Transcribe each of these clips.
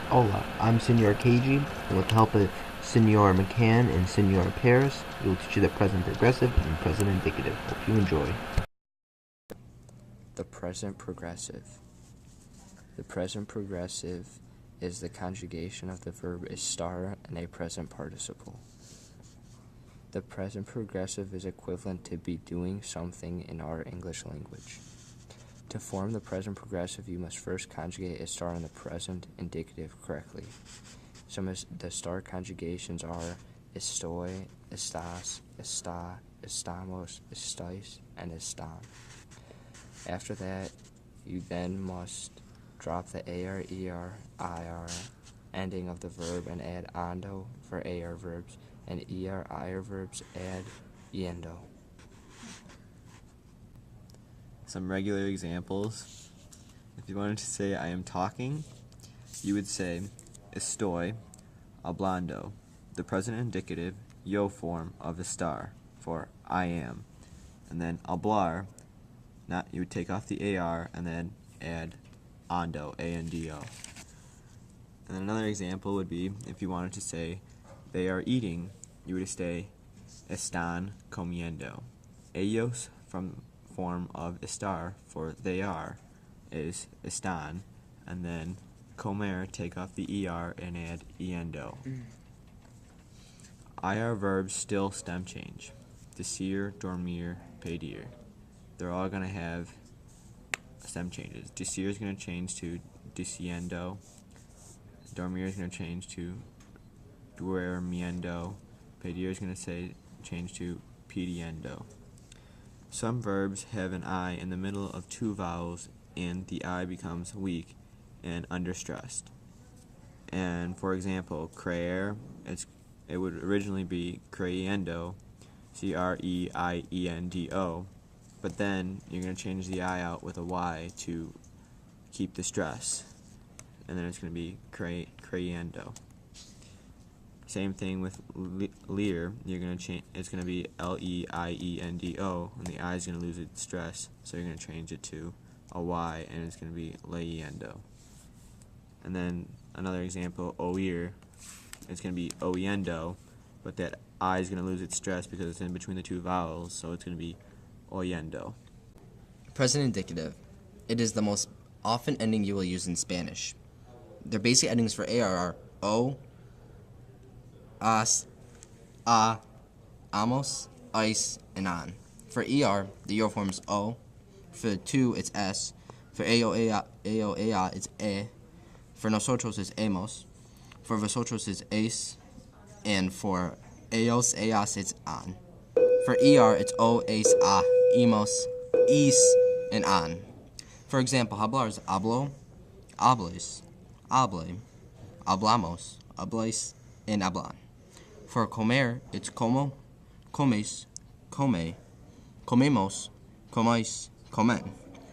Hola, I'm Senor KG, and with the help of Senor McCann and Senor Paris, we will teach you the present progressive and present indicative. Hope you enjoy. The present progressive. The present progressive is the conjugation of the verb estar and a present participle. The present progressive is equivalent to be doing something in our English language. To form the present progressive, you must first conjugate estar in the present indicative correctly. Some of the star conjugations are estoy, estás, está, estamos, estáis, and están. After that, you then must drop the AR, ER, IR ending of the verb and add ando for AR verbs, and ER, IR verbs add yendo. Some regular examples. If you wanted to say I am talking, you would say estoy hablando, the present indicative yo form of estar for I am. And then hablar, you would take off the AR and then add ando, A-N-D-O. And then another example would be if you wanted to say they are eating, you would say están comiendo. Ellos from form of estar for they are is están, and then comer, take off the ER and add iendo. IR verbs still stem change. Decir, dormir, pedir. They're all going to have stem changes. Decir is going to change to diciendo. Dormir is going to change to duermiendo. Pedir is going to change to pidiendo. Some verbs have an I in the middle of two vowels, and the I becomes weak and understressed. And for example, creer, it would originally be creyendo, Creiendo, but then you're going to change the I out with a Y to keep the stress, and then it's going to be creyendo. Same thing with leer. You're going to change. It's going to be Leiendo, and the I is going to lose its stress, so you're going to change it to a Y, and it's going to be leyendo. And then another example, oír. It's going to be oyendo, but that I is going to lose its stress because it's in between the two vowels, so it's going to be oyendo. Present indicative. It is the most often ending you will use in Spanish. Their basic endings for AR are o, as, a, amos, ice, and an. For ER, the ER forms O. For tu, it's S. For AOA, it's E. For nosotros, it's emos. For vosotros, it's es. And for ellos, ellas, it's an. For ER, it's O, es, a, emos, is, and an. For example, hablar is hablo, hables, hable, hablamos, hablais, and hablan. For comer, it's como, comes, come, comemos, comais, comen.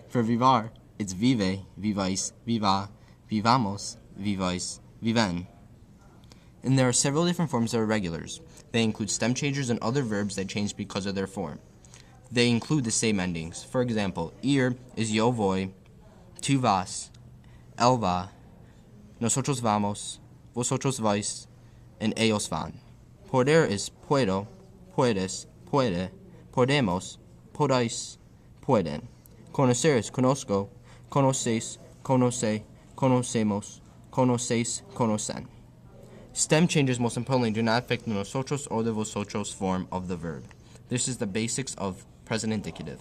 For vivar, it's vive, vivais, viva, vivamos, vivais, viven. And there are several different forms that are regulars. They include stem changers and other verbs that change because of their form. They include the same endings. For example, ir is yo voy, tu vas, él va, nosotros vamos, vosotros vais, and ellos van. Poder is puedo, puedes, puede, podemos, podéis, pueden. Conocer is conozco, conoces, conoce, conocemos, conocéis, conocen. Stem changes, most importantly, do not affect the nosotros or the vosotros form of the verb. This is the basics of present indicative.